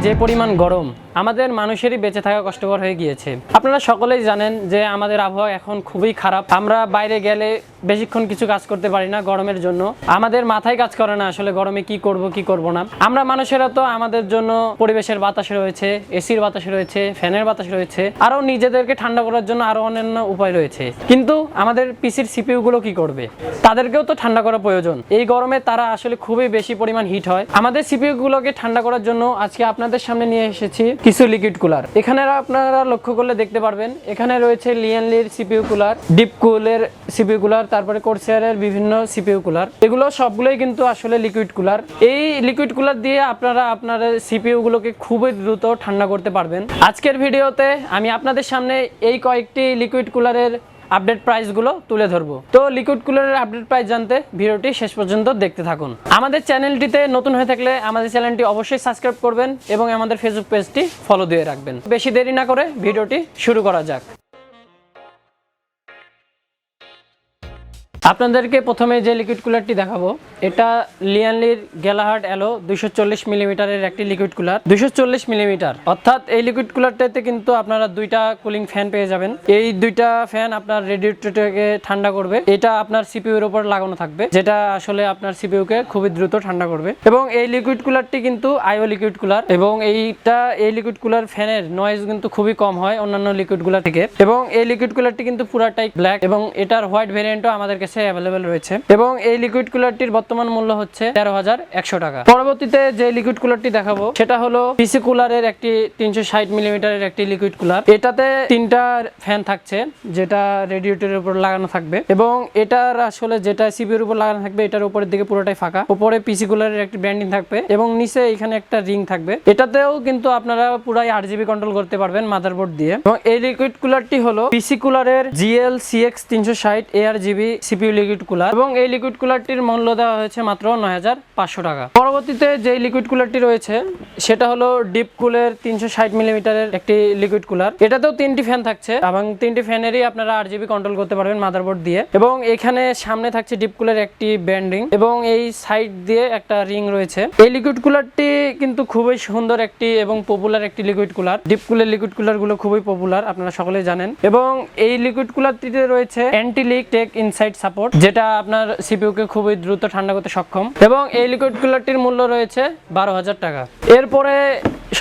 যে পরিমাণ গরম আমাদের মানুষেরই বেঁচে থাকা কষ্টকর হয়ে গিয়েছে। আপনারা সকলেই জানেন যে আমাদের আবহাওয়া এখন খুবই খারাপ। আমরা বাইরে গেলে বেশিক্ষণ কিছু কাজ করতে পারি না গরমের জন্য। আমাদের মাথায় কাজ করে না আসলে গরমে কি করব কি করব না। আমরা মানুষেরা তো আমাদের জন্য পরিবেশের বাতাস রয়েছে, এসির বাতাস রয়েছে, ফ্যানের বাতাস রয়েছে, আরও নিজেদেরকে ঠান্ডা করার জন্য আরও অন্যান্য উপায় রয়েছে। কিন্তু আমাদের পিসির সিপিইউ গুলো কি করবে? তাদেরকেও তো ঠান্ডা করা প্রয়োজন। এই গরমে তারা আসলে খুবই বেশি পরিমাণ হিট হয়। আমাদের সিপিইউ গুলোকে ঠান্ডা করার জন্য আজকে আপনাদের সামনে নিয়ে এসেছি কিছু লিকুইড কুলার। এখানে আপনারা লক্ষ্য করলে দেখতে পারবেন এখানে রয়েছে লিয়েনলির সিপিইউ কুলার, ডিপকুলের সিপিইউ কুলার, তারপরে কোরসেয়ারের বিভিন্ন সিপিইউ কুলার। এগুলো সবগুলোই কিন্তু আসলে লিকুইড কুলার। এই লিকুইড কুলার দিয়ে আপনারা আপনাদের সিপিইউ গুলোকে খুবই দ্রুত ঠান্ডা করতে পারবেন। আজকের ভিডিওতে আমি আপনাদের সামনে এই কয়েকটি লিকুইড কুলারের আপডেট প্রাইসগুলো তুলে ধরবো। তো লিকুইড কুলারের আপডেট প্রাইস জানতে ভিডিওটি শেষ পর্যন্ত দেখতে থাকুন। আমাদের চ্যানেলটিতে নতুন হয়ে থাকলে আমাদের চ্যানেলটি অবশ্যই সাবস্ক্রাইব করবেন এবং আমাদের ফেসবুক পেজটি ফলো দিয়ে রাখবেন। বেশি দেরি না করে ভিডিওটি শুরু করা যাক। আপনাদেরকে প্রথমে যে লিকুইড কুলারটি দেখাবো এটা লিয়েনলির গ্যালাহার্ড এলো 240 মিলিমিটারের একটি লিকুইড কুলার। 240 মিলিমিটার অর্থাৎ এই লিকুইড কুলারটাতে কিন্তু আপনারা দুইটা কুলিং ফ্যান পেয়ে যাবেন। এই দুইটা ফ্যান আপনার রেডিয়েটরটাকে ঠান্ডা করবে। এটা আপনার সিপিইউ এর উপর লাগানো থাকবে, যেটা আসলে আপনার সিপিইউ কে খুবই দ্রুত ঠান্ডা করবে। এবং এই লিকুইড কুলারটি কিন্তু আইও লিকুইড কুলার এবং এই লিকুইড কুলার ফ্যানের নয়েজ কিন্তু খুবই কম হয় অন্যান্য লিকুইড কুলার থেকে। এবং এই লিকুইড কুলারটি কিন্তু পুরাটাই ব্ল্যাক এবং এটার হোয়াইট ভেরিয়েন্টও আমাদের কাছে অ্যাভেলেবেল রয়েছে। এবং এই লিকুইড কুলারটির বর্তমান মূল্য হচ্ছে 13,100 টাকা। পরবর্তীতে যে লিকুইড কুলারটি দেখাবো সেটা হলো পিসি কুলারের একটি 360 মিলিমিটারের একটি লিকুইড কুলার। এটাতে তিনটা ফ্যান থাকছে যেটা রেডিয়েটরের উপর লাগানো থাকবে এবং এটার আসলে যেটা সিপিইউর উপর লাগানো থাকবে এটার উপরের দিকে পুরোটাই ফাঁকা। উপরে পিসি কুলারের একটি ব্র্যান্ডিং থাকবে এবং নিচে এখানে একটা রিং থাকবে। এটাতেও কিন্তু আপনারা পুরাই RGB কন্ট্রোল করতে পারবেন মাদারবোর্ড দিয়ে। এবং এই লিকুইড কুলারটি হলো পিসি কুলারের GL CX 360 ARGB CPU liquid cooler এবং এই লিকুইড কুলারটির মূল্য দেওয়া হয়েছে মাত্র 9,500 টাকা। পরবর্তীতে যে লিকুইড কুলারটি রয়েছে সেটা হলো ডিপকুলের 360 মিলিমিটারের একটি লিকুইড কুলার। এটাতেও তিনটি ফ্যান থাকছে এবং তিনটি ফ্যানেরই আপনারা RGB কন্ট্রোল করতে পারবেন মাদারবোর্ড দিয়ে। এবং এখানে সামনে থাকছে ডিপকুলের একটি ব্যান্ডিং এবং এই সাইড দিয়ে একটা রিং রয়েছে। এই লিকুইড কুলারটি কিন্তু খুবই সুন্দর একটি এবং পপুলার একটি লিকুইড কুলার। ডিপকুলের লিকুইড কুলার গুলো খুবই পপুলার, আপনারা সকলেই জানেন। এবং এই লিকুইড কুলারটিতে রয়েছে anti leak tech inside support, যেটা আপনার সিপিইউ কে খুবই দ্রুত ঠান্ডা করতে সক্ষম। এবং এই লিকুইড কুলারটির মূল্য রয়েছে 12,000 টাকা। এরপরে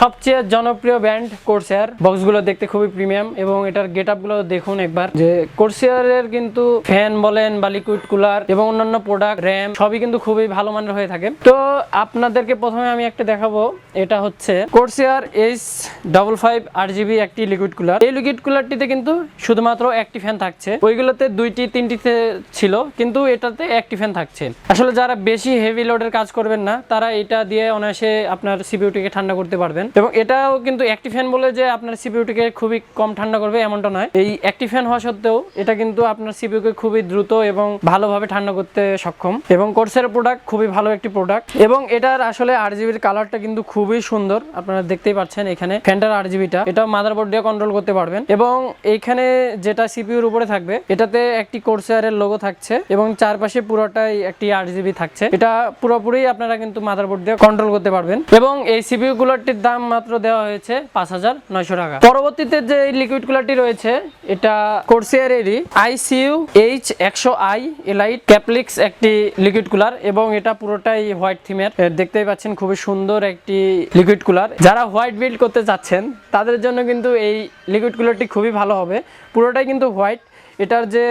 সবচেয়ে জনপ্রিয় ব্র্যান্ড কোরসেয়ার। বক্সগুলো দেখতে খুবই প্রিমিয়াম এবং এটার গেটআপ গুলো দেখুন একবার, যে কোরসেয়ারের কিন্তু ফ্যান বলেন বা লিকুইড কুলার এবং অন্যান্য প্রোডাক্ট র্যাম সবই কিন্তু খুবই ভালো মানের হয়ে থাকে। তো আপনাদেরকে প্রথমে আমি একটা দেখাবো, এটা হচ্ছে কোরসেয়ার H55 RGB একটি লিকুইড কুলার। এই লিকুইড কুলারটিতে কিন্তু শুধুমাত্র একটি ফ্যান থাকছে, ওইগুলোতে দুইটি তিনটিতে ছিল কিন্তু এটাতে একটি ফ্যান থাকছে। আসলে যারা বেশি হেভি লোডের কাজ করবেন না তারা এটা দিয়ে অনায়াসে আপনার সিপিইউটিকে ঠান্ডা করতে পারবেন। এবং এটাও কিন্তু একটি ফ্যান বলে যে আপনার সিপিইউটিকে খুবই কম ঠান্ডা করবে এমনটা নয়। এই একটি ফ্যান হওয়া সত্ত্বেও এটা কিন্তু আপনার সিপিইউকে খুবই দ্রুত এবং ভালোভাবে ঠান্ডা করতে সক্ষম। এবং কোরসেয়ার প্রোডাক্ট খুবই ভালো একটি প্রোডাক্ট। এবং এটার আসলে RGBর কালারটা কিন্তু খুবই সুন্দর, আপনারা দেখতেই পাচ্ছেন এখানে ফ্যানটার RGBটা। এটা মাদারবোর্ড দিয়ে কন্ট্রোল করতে পারবেন। এবং এইখানে যেটা সিপিইউর উপরে থাকবে এটাতে একটি কোরসেয়ারের লোগো থাকছে এবং চারপাশে পুরোটাই একটি RGB থাকছে। এটা পুরোপুরি আপনারা কিন্তু মাদারবোর্ড দিয়ে কন্ট্রোল করতে পারবেন। এবং এই সিপিইউ কুলারটির দাম মাত্র দেওয়া হয়েছে 5,900 টাকা। পরবর্তীতে যে লিকুইড কুলারটি রয়েছে এটা কোরসেয়ারেরই ICU H100i এলাইট ক্যাপলিক্স একটি লিকুইড কুলার এবং এটা পুরোটাই হোয়াইট থিমের। দেখতেই পাচ্ছেন খুবই সুন্দর একটি লিকুইড কুলার। যারা হোয়াইট বিল্ড করতে চাচ্ছেন তাদের জন্য কিন্তু এই লিকুইড কুলারটি খুবই ভালো হবে। পুরোটাই কিন্তু হোয়াইট। এটার যে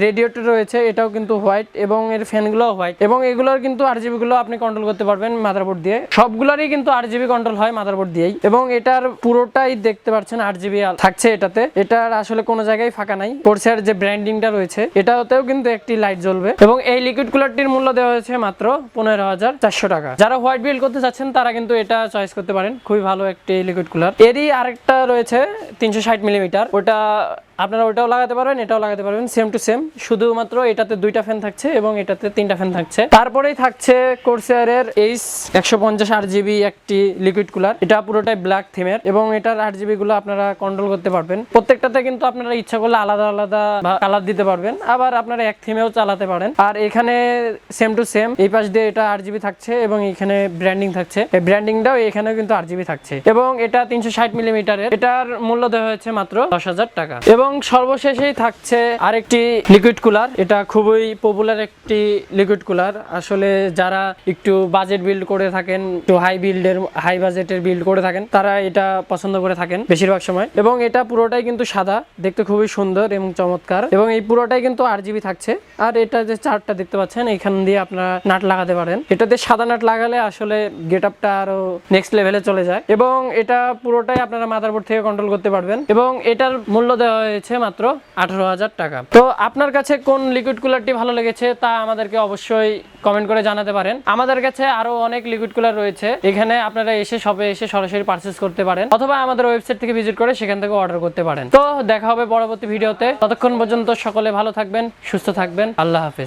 রেডিয়েটর রয়েছে এটাও কিন্তু হোয়াইট এবং এর ফ্যানগুলোও হোয়াইট এবং এগুলোর কিন্তু RGB গুলো আপনি কন্ট্রোল করতে পারবেন মাদারবোর্ড দিয়ে। সবগুলোরই কিন্তু RGB কন্ট্রোল হয় মাদারবোর্ড দিয়েই। এবং এটার পুরোটাই দেখতে পাচ্ছেন RGB থাকছে এটাতে। এটার আসলে কোনো জায়গায় ফাঁকা নাই। কোরসেয়ার যে ব্র্যান্ডিংটা রয়েছে এটাতেও কিন্তু একটি লাইট জ্বলবে। এবং এই লিকুইড কুলারটির মূল্য দেওয়া হয়েছে মাত্র 15,400 টাকা। যারা হোয়াইট বিল্ড করতে চাচ্ছেন তারা কিন্তু এটা চয়েস করতে পারেন, খুবই ভালো একটি লিকুইড কুলার। এরই আরেকটা রয়েছে 360 মিলিমিটার, ওটা আপনারা ওটাও লাগাতে পারবেন এটাও লাগাতে পারবেন, সেম টু সেম শুধুমাত্র এটাতে 2টা ফ্যান থাকছে এবং এটাতে 3টা ফ্যান থাকছে। তারপরেই থাকছে কোরসায়ারের H150 RGB একটি লিকুইড কুলার। এটা পুরোটাই ব্ল্যাক থিমের এবং এটার RGB গুলো আপনারা কন্ট্রোল করতে পারবেন। প্রত্যেকটাতে কিন্তু আপনারা ইচ্ছা করলে আলাদা আলাদা কালার দিতে পারবেন, আবার আপনারা এক থিমেও চালাতে পারেন। আর এখানে সেম টু সেম এই পাশ দিয়ে এটা RGB থাকছে এবং এখানে ব্র্যান্ডিং থাকছে, এই ব্র্যান্ডিংটাও এখানেও কিন্তু RGB থাকছে এবং এটা 360 মিলিমিটারের। এটার মূল্য দেওয়া হয়েছে মাত্র 10,000 টাকা। এবং সর্বশেষেই থাকছে আরেকটি লিকুইড কুলার। এটা খুবই পপুলার একটি লিকুইড কুলার। আসলে যারা একটু বাজেট বিল্ড করে থাকেন, একটু হাই বাজেটের বিল্ড করে থাকেন, তারা এটা পছন্দ করে থাকেন বেশিরভাগ সময়। এবং এটা পুরোটাই কিন্তু সাদা, দেখতে খুবই সুন্দর এবং চমৎকার এবং এই পুরোটাই কিন্তু RGB থাকছে। আর এটা যে চার্টটা দেখতে পাচ্ছেন, এখান দিয়ে আপনারা নাট লাগাতে পারেন। এটাতে সাদা নাট লাগালে আসলে গেটআপটা আরো নেক্সট লেভেলে চলে যায় এবং এটা পুরোটাই আপনারা মাদারবোর্ড থেকে কন্ট্রোল করতে পারবেন এবং এটার মূল্য দেওয়া হয়েছে মাত্র 18,000 টাকা। তো আপনার কাছে কোন লিকুইড কুলারটি ভালো লেগেছে তা আমাদেরকে অবশ্যই কমেন্ট করে জানাতে পারেন। আমাদের কাছে আরো অনেক লিকুইড কুলার রয়েছে, এখানে আপনারা শপে এসে সরাসরি পারচেজ করতে পারেন অথবা আমাদের ওয়েবসাইট থেকে ভিজিট করে সেখান থেকে অর্ডার করতে পারেন। তো দেখা হবে পরবর্তী ভিডিওতে। ততক্ষণ পর্যন্ত সকলে ভালো থাকবেন, সুস্থ থাকবেন। আল্লাহ হাফেজ।